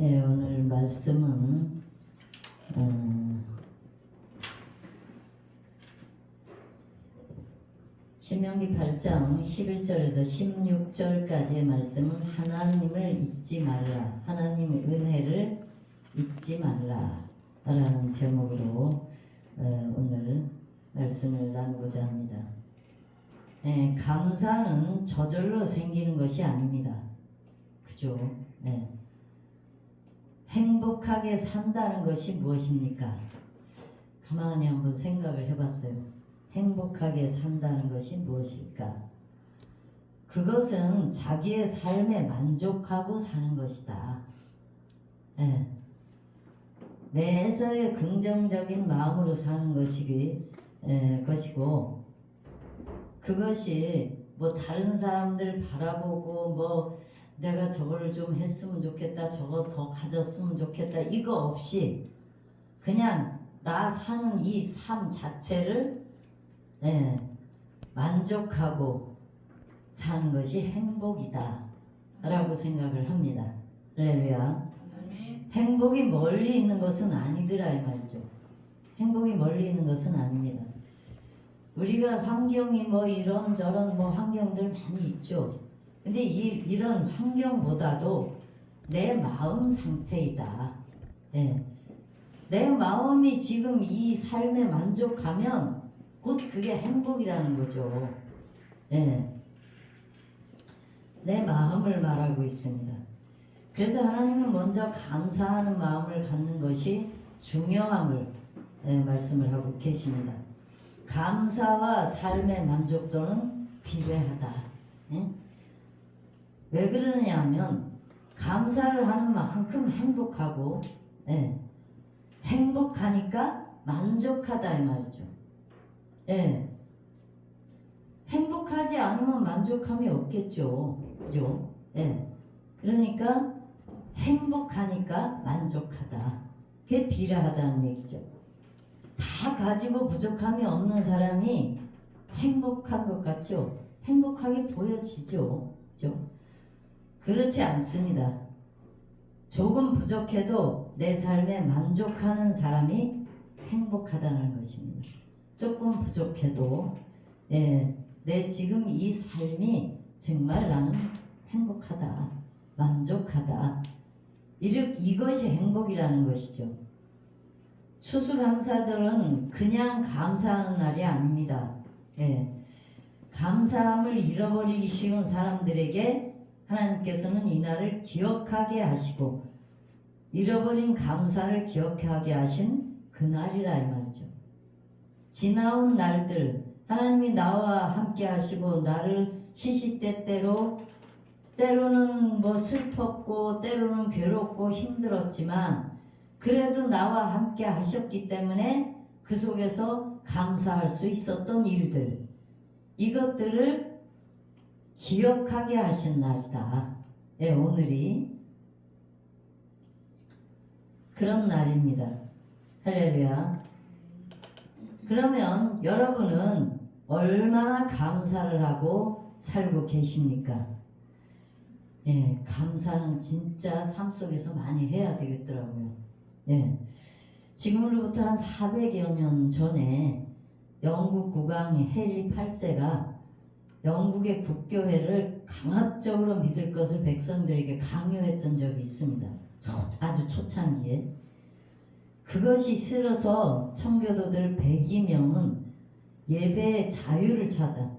네, 오늘 말씀은 신명기 8장 11절에서 16절까지의 말씀은 하나님을 잊지 말라, 하나님의 은혜를 잊지 말라 라는 제목으로 오늘 말씀을 나누고자 합니다. 감사는 저절로 생기는 것이 아닙니다. 그죠? 행복하게 산다는 것이 무엇입니까? 가만히 한번 생각을 해봤어요. 행복하게 산다는 것이 무엇일까? 그것은 자기의 삶에 만족하고 사는 것이다. 매사에 긍정적인 마음으로 사는 것이고, 그것이 뭐 다른 사람들 바라보고 뭐 내가 저거를 좀 했으면 좋겠다, 저거 더 가졌으면 좋겠다, 이거 없이 그냥 나 사는 이 삶 자체를 만족하고 사는 것이 행복이다 라고 생각을 합니다. 할렐루야. 행복이 멀리 있는 것은 아니더라 이 말이죠. 행복이 멀리 있는 것은 아닙니다. 우리가 환경이 뭐 이런저런 뭐 환경들 많이 있죠. 근데 이런 환경보다도 내 마음 상태이다. 내 마음이 지금 이 삶에 만족하면 곧 그게 행복이라는 거죠. 내 마음을 말하고 있습니다. 그래서 하나님은 먼저 감사하는 마음을 갖는 것이 중요함을 말씀을 하고 계십니다. 감사와 삶의 만족도는 비례하다. 왜 그러느냐 하면 감사를 하는 만큼 행복하고 행복하니까 만족하다 이 말이죠. 행복하지 않으면 만족함이 없겠죠. 그죠? 그러니까 행복하니까 만족하다. 그게 비례하다는 얘기죠. 다 가지고 부족함이 없는 사람이 행복한 것 같죠? 행복하게 보여지죠. 그죠? 그렇지 않습니다. 조금 부족해도 내 삶에 만족하는 사람이 행복하다는 것입니다. 조금 부족해도 내 지금 이 삶이 정말 나는 행복하다, 만족하다, 이것이 행복이라는 것이죠. 추수감사절은 그냥 감사하는 날이 아닙니다. 감사함을 잃어버리기 쉬운 사람들에게 하나님께서는 이 날을 기억하게 하시고 잃어버린 감사를 기억하게 하신 그 날이라 이 말이죠. 지나온 날들 하나님이 나와 함께 하시고 나를 시시때때로 때로는 뭐 슬펐고 때로는 괴롭고 힘들었지만 그래도 나와 함께 하셨기 때문에 그 속에서 감사할 수 있었던 일들, 이것들을 기억하게 하신 날이다. 오늘이 그런 날입니다. 할렐루야. 그러면 여러분은 얼마나 감사를 하고 살고 계십니까? 감사는 진짜 삶 속에서 많이 해야 되겠더라고요. 지금으로부터 한 400여 년 전에 영국 국왕 헨리 8세가 영국의 국교회를 강압적으로 믿을 것을 백성들에게 강요했던 적이 있습니다. 아주 초창기에. 그것이 싫어서 청교도들 102명은 예배의 자유를 찾아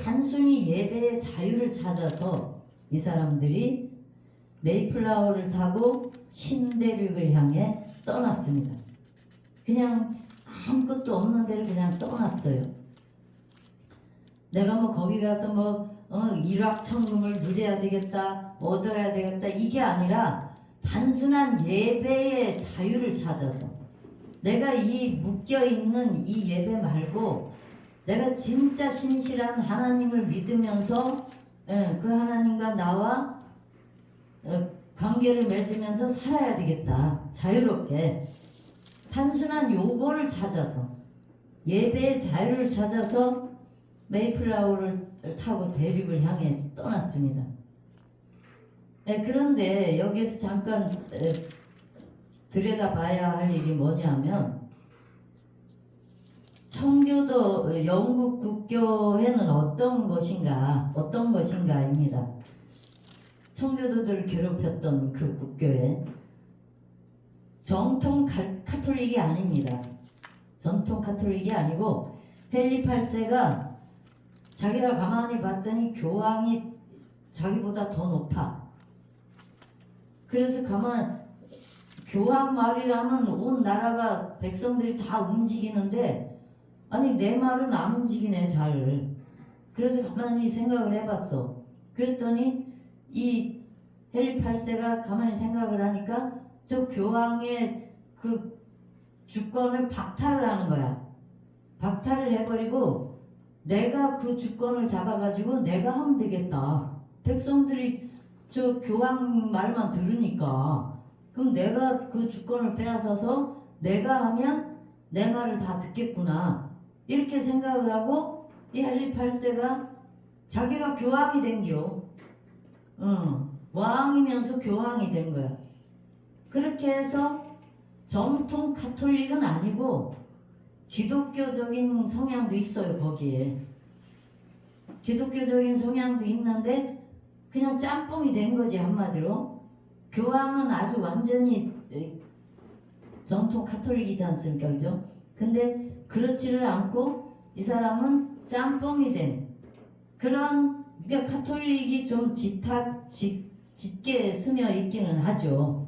단순히 예배의 자유를 찾아서 이 사람들이 메이플라워를 타고 신대륙을 향해 떠났습니다. 그냥 아무것도 없는 데를 그냥 떠났어요. 내가 뭐 거기 가서 뭐 일확천금을 누려야 되겠다, 얻어야 되겠다, 이게 아니라 단순한 예배의 자유를 찾아서 내가 이 묶여있는 이 예배 말고 내가 진짜 신실한 하나님을 믿으면서 그 하나님과 나와 관계를 맺으면서 살아야 되겠다. 자유롭게 단순한 요거를 찾아서 예배의 자유를 찾아서 메이플라워를 타고 대륙을 향해 떠났습니다. 그런데 여기서 잠깐 들여다봐야 할 일이 뭐냐면 청교도 영국 국교회는 어떤 것인가입니다. 청교도들을 괴롭혔던 그 국교회 정통 카톨릭이 아닙니다. 전통 카톨릭이 아니고 헨리 8세가 자기가 가만히 봤더니 교황이 자기보다 더 높아. 그래서 교황 말이라면 온 나라가 백성들이 다 움직이는데 아니 내 말은 안 움직이네 잘. 그래서 가만히 생각을 해봤어. 그랬더니 이 헨리 8세가 가만히 생각을 하니까 저 교황의 그 주권을 박탈을 하는 거야. 박탈을 해버리고 내가 그 주권을 잡아가지고 내가 하면 되겠다. 백성들이 저 교황 말만 들으니까 그럼 내가 그 주권을 빼앗아서 내가 하면 내 말을 다 듣겠구나. 이렇게 생각을 하고 이 헨리 8세가 자기가 교황이 된겨. 왕이면서 교황이 된 거야. 그렇게 해서 정통 카톨릭은 아니고 기독교적인 성향도 있어요. 거기에 기독교적인 성향도 있는데 그냥 짬뽕이 된 거지 한마디로. 교황은 아주 완전히 정통 카톨릭이지 않습니까? 그죠? 근데 그렇지를 않고 이 사람은 짬뽕이 된 그런, 그러니까 카톨릭이 좀 짙게 스며 있기는 하죠.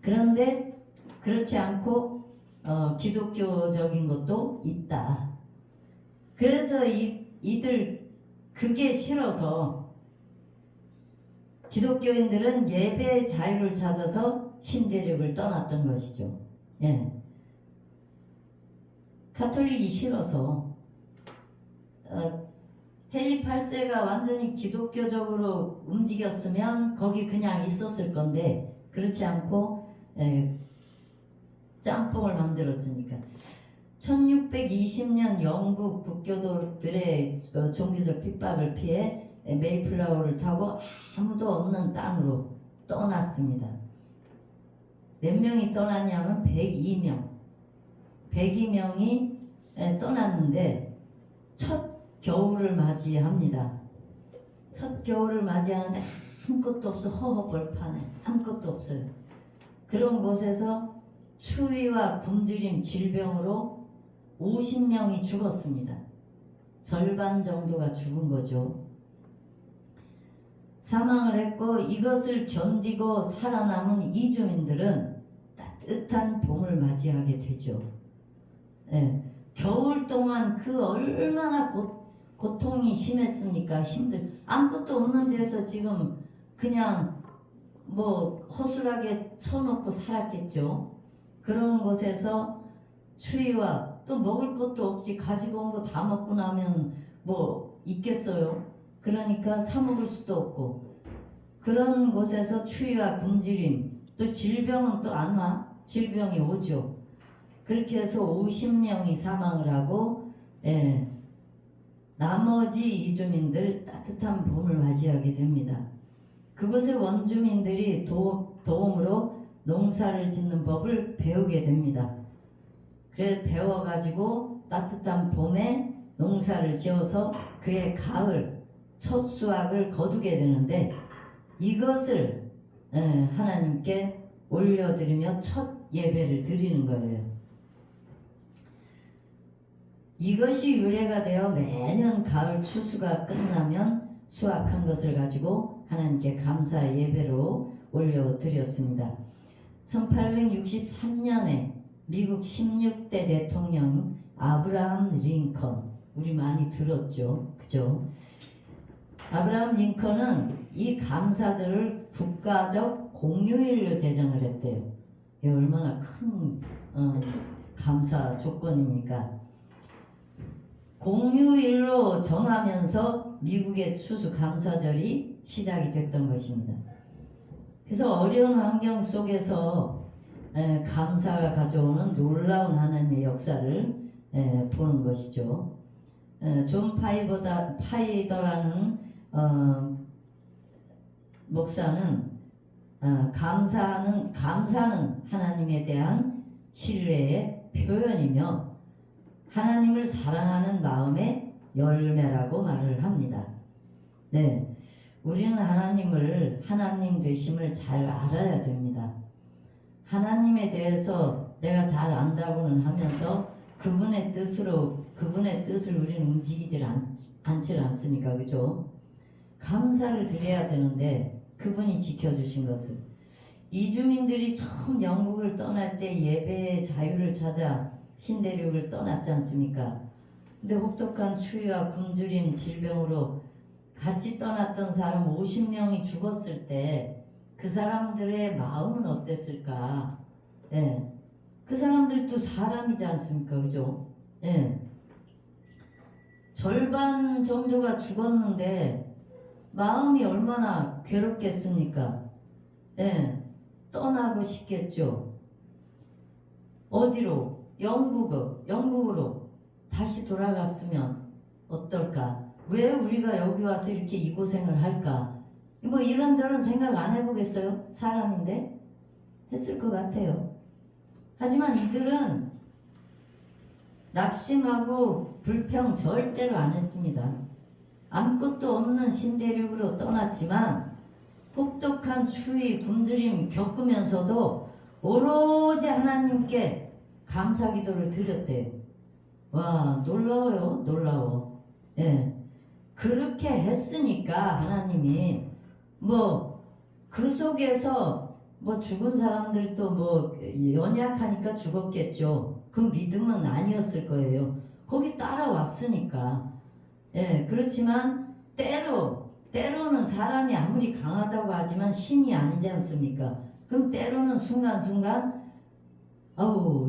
그런데 그렇지 않고 기독교적인 것도 있다. 그래서 이들 그게 싫어서 기독교인들은 예배의 자유를 찾아서 신대륙을 떠났던 것이죠. 예. 카톨릭이 싫어서 헨리 8세가 완전히 기독교적으로 움직였으면 거기 그냥 있었을 건데 그렇지 않고 짬뽕을 만들었으니까 1620년 영국 국교도들의 종교적 핍박을 피해 메이플라워를 타고 아무도 없는 땅으로 떠났습니다. 몇 명이 떠났냐면 102명이 떠났는데 첫 겨울을 맞이합니다. 첫 겨울을 맞이하는데 아무것도 없어. 허허벌판에 아무것도 없어요. 그런 곳에서 추위와 굶주림, 질병으로 50명이 죽었습니다. 절반 정도가 죽은 거죠. 사망을 했고 이것을 견디고 살아남은 이주민들은 따뜻한 봄을 맞이하게 되죠. 겨울 동안 그 얼마나 고통이 심했습니까? 아무것도 없는 데서 지금 그냥 뭐 허술하게 쳐놓고 살았겠죠. 그런 곳에서 추위와 또 먹을 것도 없지, 가지고 온 거 다 먹고 나면 뭐 있겠어요. 그러니까 사 먹을 수도 없고 그런 곳에서 추위와 굶주림, 또 질병은 또 안 와. 질병이 오죠. 그렇게 해서 50명이 사망을 하고 나머지 이주민들 따뜻한 봄을 맞이하게 됩니다. 그곳의 원주민들이 도움으로 농사를 짓는 법을 배우게 됩니다. 그래 배워가지고 따뜻한 봄에 농사를 지어서 그의 가을 첫 수확을 거두게 되는데 이것을 하나님께 올려드리며 첫 예배를 드리는 거예요. 이것이 유래가 되어 매년 가을 추수가 끝나면 수확한 것을 가지고 하나님께 감사 예배로 올려드렸습니다. 1863년에 미국 16대 대통령 아브라함 링컨, 우리 많이 들었죠, 그죠? 아브라함 링컨은 이 감사절을 국가적 공휴일로 제정을 했대요. 이게 얼마나 큰 감사 조건입니까? 공휴일로 정하면서 미국의 추수감사절이 시작이 됐던 것입니다. 그래서 어려운 환경 속에서 감사가 가져오는 놀라운 하나님의 역사를 보는 것이죠. 존 파이더라는 목사는 감사는 하나님에 대한 신뢰의 표현이며 하나님을 사랑하는 마음의 열매라고 말을 합니다. 네, 우리는 하나님을 하나님 되심을 잘 알아야 됩니다. 하나님에 대해서 내가 잘 안다고는 하면서 그분의 뜻을 우리는 움직이질 않질 않습니까? 그죠? 감사를 드려야 되는데 그분이 지켜주신 것을 이주민들이 처음 영국을 떠날 때 예배의 자유를 찾아 신대륙을 떠났지 않습니까? 근데 혹독한 추위와 굶주림 질병으로 같이 떠났던 사람 50명이 죽었을 때 그 사람들의 마음은 어땠을까? 예. 그 사람들도 사람이지 않습니까? 그죠? 예. 절반 정도가 죽었는데 마음이 얼마나 괴롭겠습니까? 예. 떠나고 싶겠죠. 어디로? 영국으로 다시 돌아갔으면 어떨까? 왜 우리가 여기 와서 이렇게 이 고생을 할까? 뭐 이런저런 생각 안 해보겠어요? 사람인데? 했을 것 같아요. 하지만 이들은 낙심하고 불평 절대로 안 했습니다. 아무것도 없는 신대륙으로 떠났지만 혹독한 추위, 굶주림 겪으면서도 오로지 하나님께 감사 기도를 드렸대요. 와, 놀라워요. 놀라워. 예. 그렇게 했으니까 하나님이 그 속에서 죽은 사람들이 또 연약하니까 죽었겠죠. 그 믿음은 아니었을 거예요. 거기 따라왔으니까. 예, 그렇지만 때로는 사람이 아무리 강하다고 하지만 신이 아니지 않습니까? 그럼 때로는 순간순간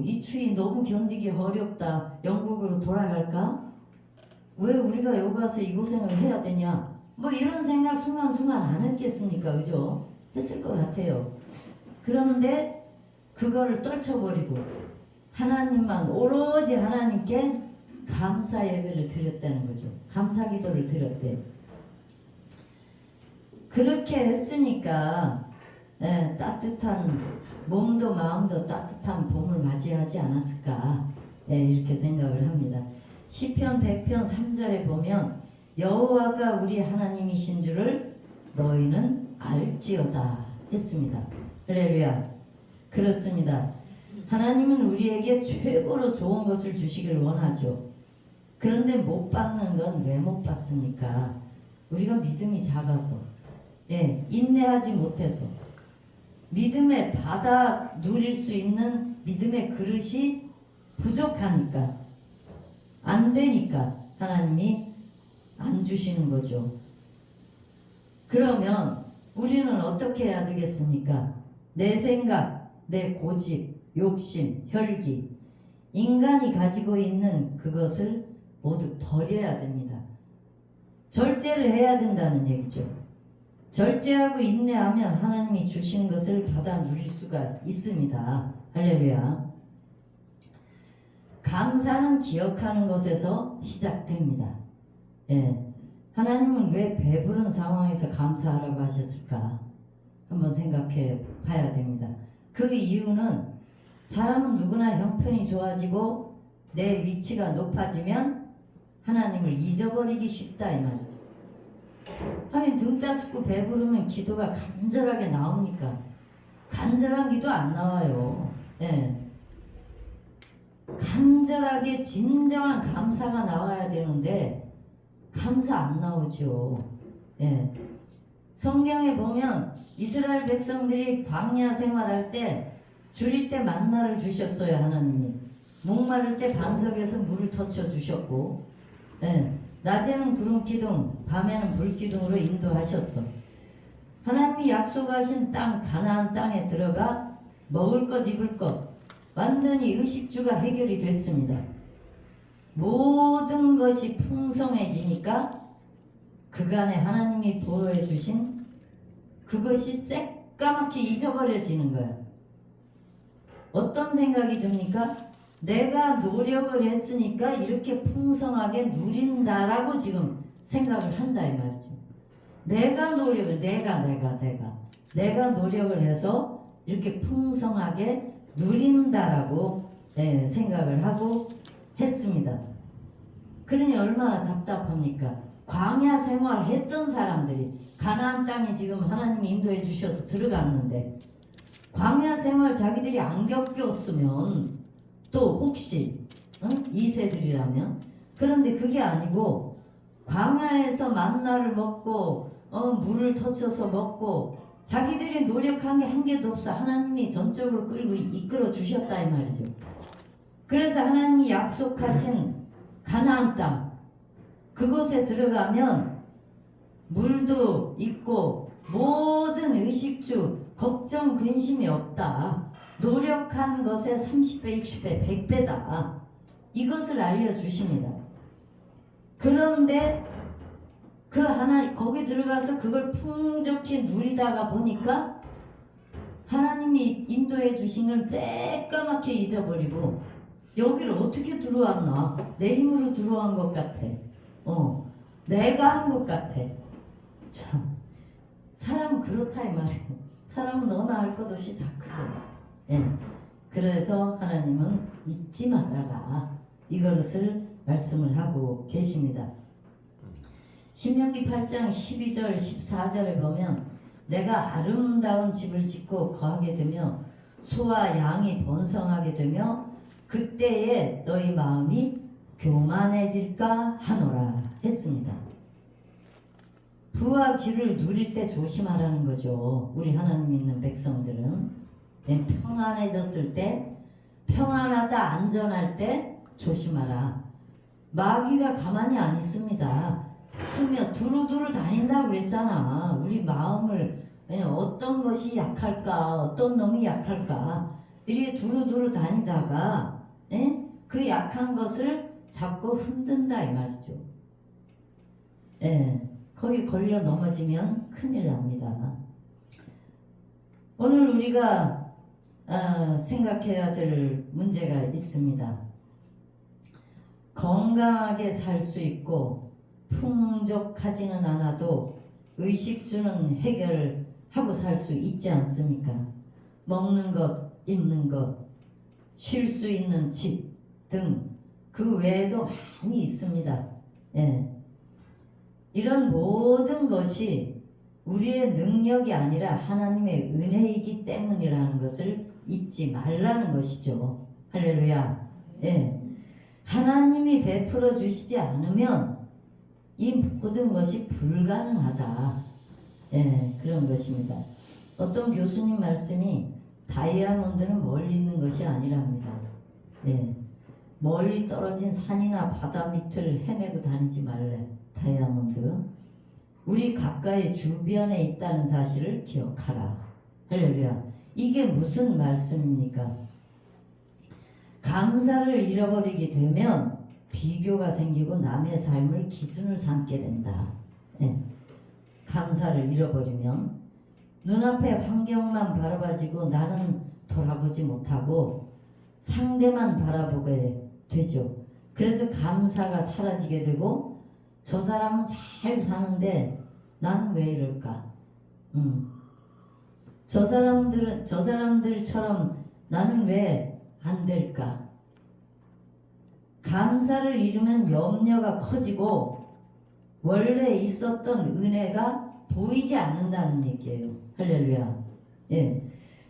이 추위 너무 견디기 어렵다. 영국으로 돌아갈까? 왜 우리가 여기 와서 이 고생을 해야 되냐? 이런 생각 순간순간 안 했겠습니까? 그죠? 했을 것 같아요. 그런데 그거를 떨쳐버리고 하나님만 오로지 하나님께 감사 예배를 드렸다는 거죠. 감사 기도를 드렸대요. 그렇게 했으니까 따뜻한 몸도 마음도 따뜻한 봄을 맞이하지 않았을까 이렇게 생각을 합니다. 시편 100편 3절에 보면 여호와가 우리 하나님이신 줄을 너희는 알지어다 했습니다. 할렐루야. 그렇습니다. 하나님은 우리에게 최고로 좋은 것을 주시길 원하죠. 그런데 못 받는 건 왜 못 받습니까? 우리가 믿음이 작아서, 인내하지 못해서, 믿음에 받아 누릴 수 있는 믿음의 그릇이 부족하니까, 안 되니까 하나님이 안 주시는 거죠. 그러면 우리는 어떻게 해야 되겠습니까? 내 생각, 내 고집, 욕심, 혈기, 인간이 가지고 있는 그것을 모두 버려야 됩니다. 절제를 해야 된다는 얘기죠. 절제하고 인내하면 하나님이 주신 것을 받아 누릴 수가 있습니다. 할렐루야. 감사는 기억하는 것에서 시작됩니다. 하나님은 왜 배부른 상황에서 감사하라고 하셨을까? 한번 생각해 봐야 됩니다. 그 이유는 사람은 누구나 형편이 좋아지고 내 위치가 높아지면 하나님을 잊어버리기 쉽다 이 말이죠. 하긴 등 따숩고 배부르면 기도가 간절하게 나옵니까? 간절한 기도 안 나와요. 간절하게 진정한 감사가 나와야 되는데 감사 안 나오죠. 성경에 보면 이스라엘 백성들이 광야 생활할 때 줄일 때 만나를 주셨어요. 하나님이 목마를 때 반석에서 물을 터쳐 주셨고 낮에는 구름 기둥 밤에는 불 기둥으로 인도하셨어. 하나님이 약속하신 땅 가나안 땅에 들어가 먹을 것 입을 것 완전히 의식주가 해결이 됐습니다. 모든 것이 풍성해지니까 그간에 하나님이 보호해 주신 그것이 새까맣게 잊어버려지는 거야. 어떤 생각이 듭니까? 내가 노력을 했으니까 이렇게 풍성하게 누린다라고 지금 생각을 한다 이 말이죠. 내가 노력을 내가 노력을 해서 이렇게 풍성하게 누린다라고 생각을 하고 했습니다. 그러니 얼마나 답답합니까? 광야 생활 했던 사람들이 가나안 땅에 지금 하나님이 인도해 주셔서 들어갔는데 광야 생활 자기들이 안 겪었으면 또 혹시 2세들이라면 그런데 그게 아니고 광야에서 만나를 먹고 물을 터쳐서 먹고 자기들이 노력한 게 한 개도 없어. 하나님이 전적으로 끌고 이끌어 주셨다 이 말이죠. 그래서 하나님이 약속하신 가나안 땅 그곳에 들어가면 물도 있고 모든 의식주 걱정 근심이 없다. 노력한 것에 30배 60배 100배다. 이것을 알려주십니다. 그런데 그 하나 거기 들어가서 그걸 풍족히 누리다가 보니까 하나님이 인도해 주신 걸 새까맣게 잊어버리고 여기를 어떻게 들어왔나? 내 힘으로 들어온 것 같아. 내가 한 것 같아. 참 사람은 그렇다 이 말이에요. 사람은 너나 할 것 없이 다 그래. 그래서 하나님은 잊지 말아라. 이것을 말씀을 하고 계십니다. 신명기 8장 12절 14절을 보면 내가 아름다운 집을 짓고 거하게 되며 소와 양이 번성하게 되며 그때에 너희 마음이 교만해질까 하노라 했습니다. 부와 귀를 누릴 때 조심하라는 거죠. 우리 하나님 믿는 백성들은 평안해졌을 때 평안하다 안전할 때 조심하라. 마귀가 가만히 안 있습니다. 스며 두루두루 다닌다고 그랬잖아. 우리 마음을 어떤 것이 약할까 어떤 놈이 약할까 이렇게 두루두루 다니다가 그 약한 것을 잡고 흔든다 이 말이죠. 거기 걸려 넘어지면 큰일 납니다. 오늘 우리가 생각해야 될 문제가 있습니다. 건강하게 살 수 있고 풍족하지는 않아도 의식주는 해결하고 살 수 있지 않습니까? 먹는 것, 입는 것, 쉴 수 있는 집 등 그 외에도 많이 있습니다. 이런 모든 것이 우리의 능력이 아니라 하나님의 은혜이기 때문이라는 것을 잊지 말라는 것이죠. 할렐루야. 하나님이 베풀어 주시지 않으면 이 모든 것이 불가능하다. 그런 것입니다. 어떤 교수님 말씀이 다이아몬드는 멀리 있는 것이 아니랍니다. 멀리 떨어진 산이나 바다 밑을 헤매고 다니지 말래. 다이아몬드. 우리 가까이 주변에 있다는 사실을 기억하라. 할렐루야. 이게 무슨 말씀입니까? 감사를 잃어버리게 되면 비교가 생기고 남의 삶을 기준을 삼게 된다. 감사를 잃어버리면 눈앞의 환경만 바라봐지고 나는 돌아보지 못하고 상대만 바라보게 되죠. 그래서 감사가 사라지게 되고 저 사람은 잘 사는데 난 왜 이럴까? 저 사람들처럼 나는 왜 안 될까? 감사를 잃으면 염려가 커지고 원래 있었던 은혜가 보이지 않는다는 얘기예요. 할렐루야.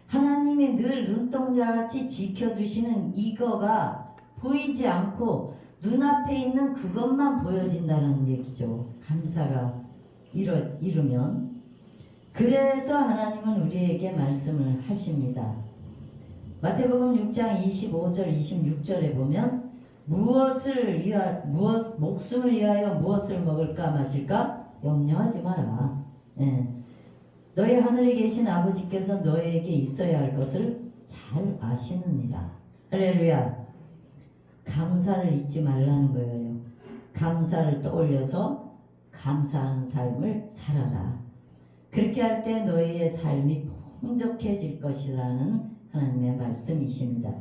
하나님이 늘 눈동자같이 지켜주시는 이거가 보이지 않고 눈앞에 있는 그것만 보여진다는 얘기죠. 감사가 잃으면. 그래서 하나님은 우리에게 말씀을 하십니다. 마태복음 6장 25절 26절에 보면 목숨을 위하여 무엇을 먹을까 마실까 염려하지 마라. 너희 하늘에 계신 아버지께서 너희에게 있어야 할 것을 잘 아시느니라. 할렐루야. 감사를 잊지 말라는 거예요. 감사를 떠올려서 감사하는 삶을 살아라. 그렇게 할 때 너희의 삶이 풍족해질 것이라는 하나님의 말씀이십니다.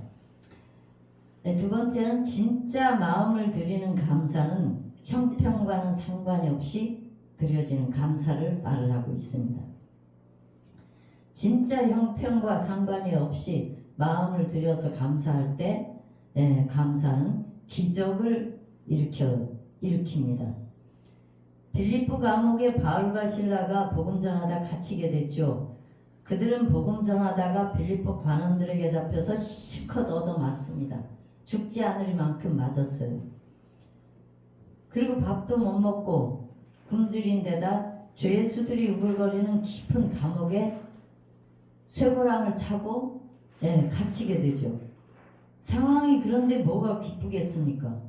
두 번째는 진짜 마음을 드리는 감사는 형편과는 상관이 없이 드려지는 감사를 말을 하고 있습니다. 진짜 형편과 상관이 없이 마음을 들여서 감사할 때 감사는 기적을 일으킵니다. 빌립보 감옥에 바울과 실라가 복음 전하다 갇히게 됐죠. 그들은 복음 전하다가 빌립보 관원들에게 잡혀서 실컷 얻어맞습니다. 죽지 않으리만큼 맞았어요. 그리고 밥도 못 먹고 굶주린 데다 죄수들이 우글거리는 깊은 감옥에 쇠고랑을 차고 갇히게 되죠. 상황이 그런데 뭐가 기쁘겠습니까?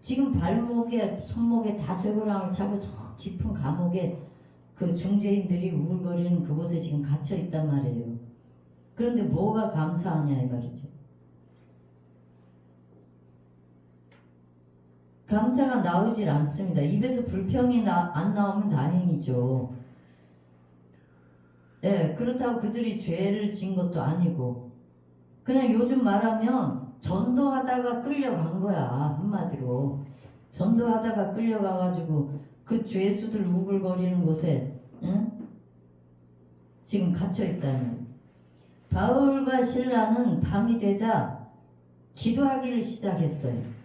지금 발목에 손목에 다 쇠고랑을 차고 저 깊은 감옥에 그 중죄인들이 우글거리는 그곳에 지금 갇혀 있단 말이에요. 그런데 뭐가 감사하냐 이 말이죠. 감사가 나오질 않습니다. 입에서 불평이 안 나오면 다행이죠. 그렇다고 그들이 죄를 지은 것도 아니고 그냥 요즘 말하면 전도하다가 끌려간 거야. 한마디로 전도하다가 끌려가가지고 그 죄수들 우글거리는 곳에 지금 갇혀있다는. 바울과 신라는 밤이 되자 기도하기를 시작했어요.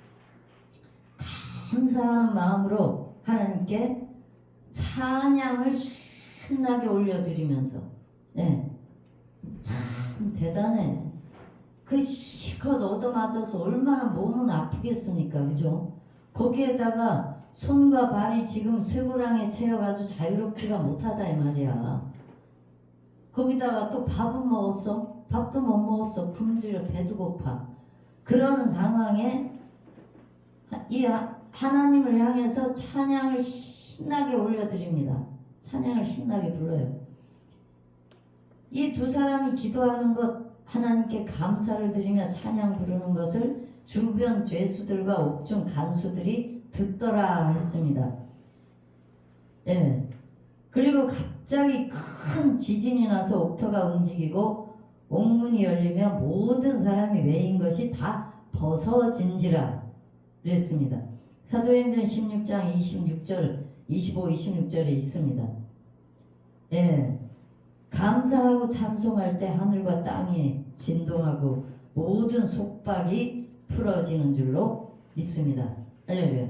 감사하는 마음으로 하나님께 찬양을 신나게 올려드리면서 참 대단해. 그 실컷 얻어맞아서 얼마나 몸은 아프겠습니까, 그죠? 거기에다가 손과 발이 지금 쇠고랑에 채여가지고 자유롭지가 못하다 이 말이야. 거기다가 또 밥은 먹었어? 밥도 못 먹었어. 굶주려 배도 고파. 그런 상황에 이 하나님을 향해서 찬양을 신나게 올려드립니다. 찬양을 신나게 불러요. 이 두 사람이 기도하는 것, 하나님께 감사를 드리며 찬양 부르는 것을 주변 죄수들과 옥중 간수들이 듣더라 했습니다. 그리고 갑자기 큰 지진이 나서 옥토가 움직이고 옥문이 열리며 모든 사람이 메인 것이 다 벗어진지라 그랬습니다. 사도행전 16장 26절 25, 26절에 있습니다. 감사하고 찬송할 때 하늘과 땅이 진동하고 모든 속박이 풀어지는 줄로 믿습니다. 할렐루야.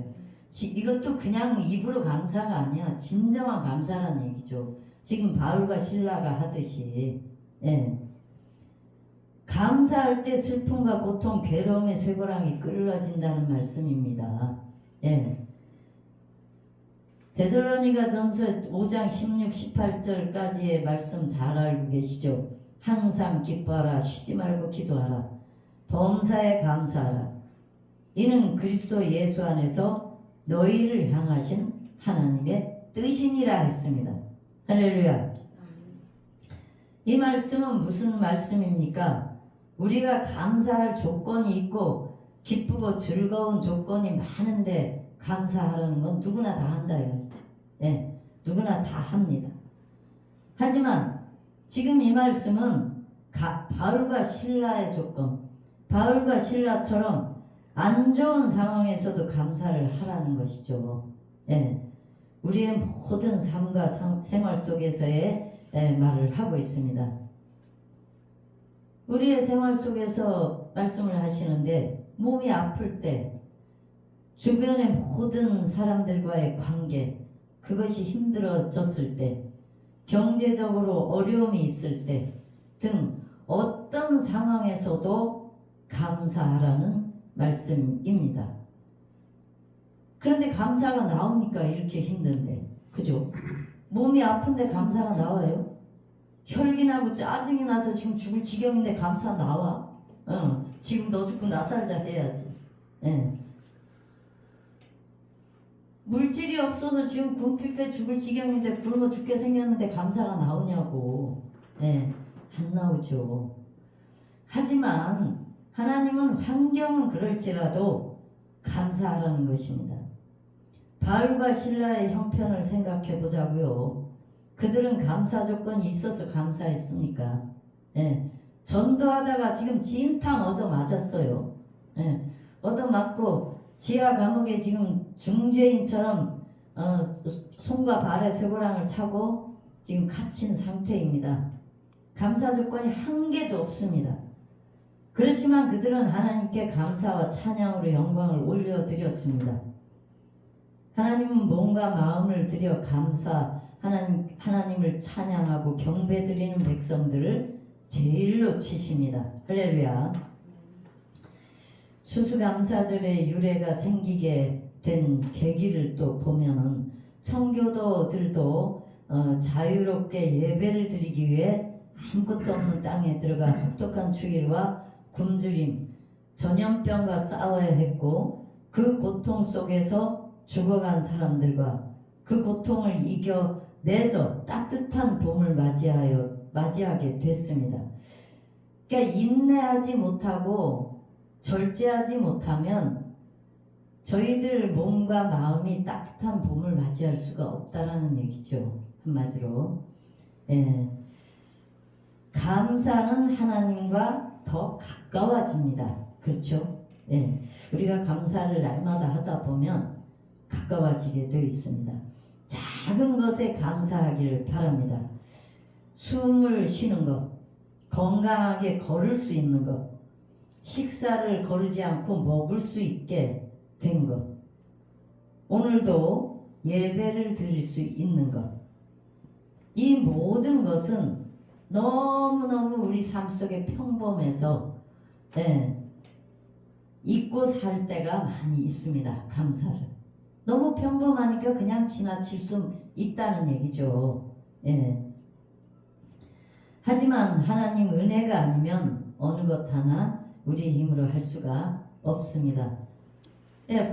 이것도 그냥 입으로 감사가 아니야. 진정한 감사라는 얘기죠. 지금 바울과 실라가 하듯이 감사할 때 슬픔과 고통, 괴로움의 쇠고랑이 끌어진다는 말씀입니다. 데살로니가 전서 5장 16, 18절까지의 말씀 잘 알고 계시죠? 항상 기뻐하라, 쉬지 말고 기도하라, 범사에 감사하라. 이는 그리스도 예수 안에서 너희를 향하신 하나님의 뜻이니라 했습니다. 할렐루야. 이 말씀은 무슨 말씀입니까? 우리가 감사할 조건이 있고 기쁘고 즐거운 조건이 많은데 감사하라는 건 누구나 다 한다 이 말이죠. 누구나 다 합니다. 하지만 지금 이 말씀은 바울과 신라의 조건, 바울과 신라처럼 안 좋은 상황에서도 감사를 하라는 것이죠. 우리의 모든 삶과 생활 속에서의 말을 하고 있습니다. 우리의 생활 속에서 말씀을 하시는데 몸이 아플 때 주변의 모든 사람들과의 관계, 그것이 힘들어졌을 때, 경제적으로 어려움이 있을 때 등 어떤 상황에서도 감사하라는 말씀입니다. 그런데 감사가 나옵니까? 이렇게 힘든데. 그죠? 몸이 아픈데 감사가 나와요? 혈기 나고 짜증이 나서 지금 죽을 지경인데 감사 나와? 지금 너 죽고 나 살자 해야지. 물질이 없어서 지금 굶피빼 죽을 지경인데 굶어 죽게 생겼는데 감사가 나오냐고. 안 나오죠. 하지만 하나님은 환경은 그럴지라도 감사하라는 것입니다. 바울과 신라의 형편을 생각해 보자고요. 그들은 감사 조건이 있어서 감사했습니까? 전도하다가 지금 진탕 얻어맞았어요. 얻어맞고 지하 감옥에 지금 중죄인처럼 손과 발에 쇠고랑을 차고 지금 갇힌 상태입니다. 감사 조건이 한 개도 없습니다. 그렇지만 그들은 하나님께 감사와 찬양으로 영광을 올려드렸습니다. 하나님은 몸과 마음을 들여 하나님을 찬양하고 경배드리는 백성들을 제일로 치십니다. 할렐루야. 추수감사절의 유래가 생기게 된 계기를 또 보면은 청교도들도 자유롭게 예배를 드리기 위해 아무것도 없는 땅에 들어가 혹독한 추위와 굶주림, 전염병과 싸워야 했고 그 고통 속에서 죽어간 사람들과 그 고통을 이겨내서 따뜻한 봄을 맞이하게 됐습니다. 그러니까 인내하지 못하고 절제하지 못하면 저희들 몸과 마음이 따뜻한 봄을 맞이할 수가 없다라는 얘기죠. 한마디로. 예. 감사는 하나님과 더 가까워집니다. 그렇죠? 예. 우리가 감사를 날마다 하다 보면 가까워지게 되어 있습니다. 작은 것에 감사하기를 바랍니다. 숨을 쉬는 것, 건강하게 걸을 수 있는 것, 식사를 거르지 않고 먹을 수 있게 된 것, 오늘도 예배를 드릴 수 있는 것, 이 모든 것은 너무너무 우리 삶 속에 평범해서 잊고 살 때가 많이 있습니다. 감사를. 너무 평범하니까 그냥 지나칠 수 있다는 얘기죠. 하지만 하나님 은혜가 아니면 어느 것 하나 우리 힘으로 할 수가 없습니다.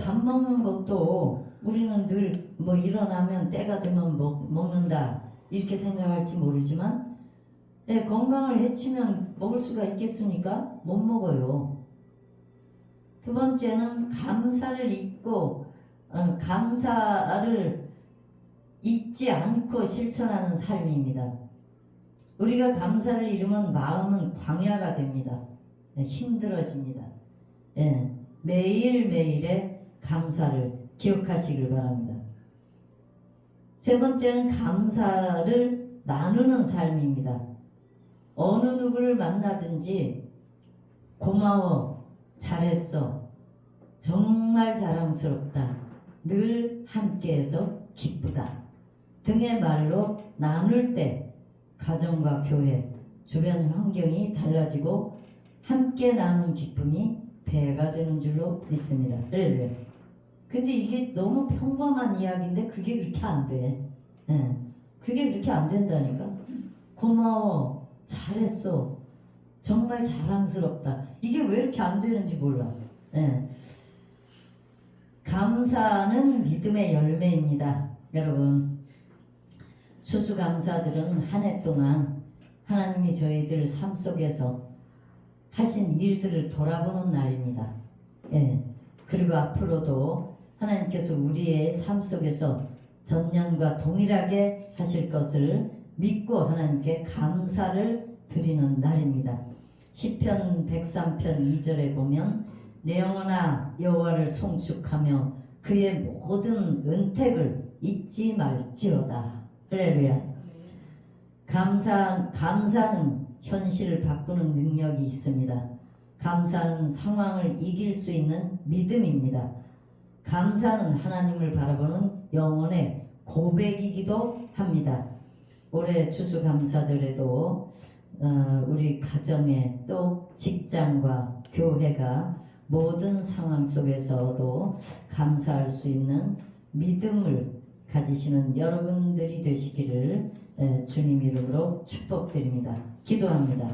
밥 먹는 것도 우리는 늘 뭐 일어나면 때가 되면 먹는다 이렇게 생각할지 모르지만 건강을 해치면 먹을 수가 있겠습니까? 못 먹어요. 두 번째는 감사를 잊고 감사를 잊지 않고 실천하는 삶입니다. 우리가 감사를 잃으면 마음은 광야가 됩니다. 힘들어집니다. 매일매일의 감사를 기억하시길 바랍니다. 세 번째는 감사를 나누는 삶입니다. 어느 누구를 만나든지 고마워, 잘했어, 정말 자랑스럽다, 늘 함께해서 기쁘다 등의 말로 나눌 때 가정과 교회, 주변 환경이 달라지고 함께 나눈 기쁨이 배가 되는 줄로 믿습니다. 할렐루야. 근데 이게 너무 평범한 이야기인데 그게 그렇게 안 돼. 그게 그렇게 안 된다니까. 고마워, 잘했어, 정말 자랑스럽다. 이게 왜 이렇게 안 되는지 몰라. 감사는 믿음의 열매입니다. 여러분, 추수감사들은 한 해 동안 하나님이 저희들 삶 속에서 하신 일들을 돌아보는 날입니다. 그리고 앞으로도 하나님께서 우리의 삶 속에서 전년과 동일하게 하실 것을 믿고 하나님께 감사를 드리는 날입니다. 시편 103편 2절에 보면 내 영혼아 여호와를 송축하며 그의 모든 은택을 잊지 말지어다. 할렐루야. 감사는 현실을 바꾸는 능력이 있습니다. 감사는 상황을 이길 수 있는 믿음입니다. 감사는 하나님을 바라보는 영혼의 고백이기도 합니다. 올해 추수감사절에도 우리 가정에 또 직장과 교회가 모든 상황 속에서도 감사할 수 있는 믿음을 가지시는 여러분들이 되시기를 주님 이름으로 축복드립니다. 기도합니다.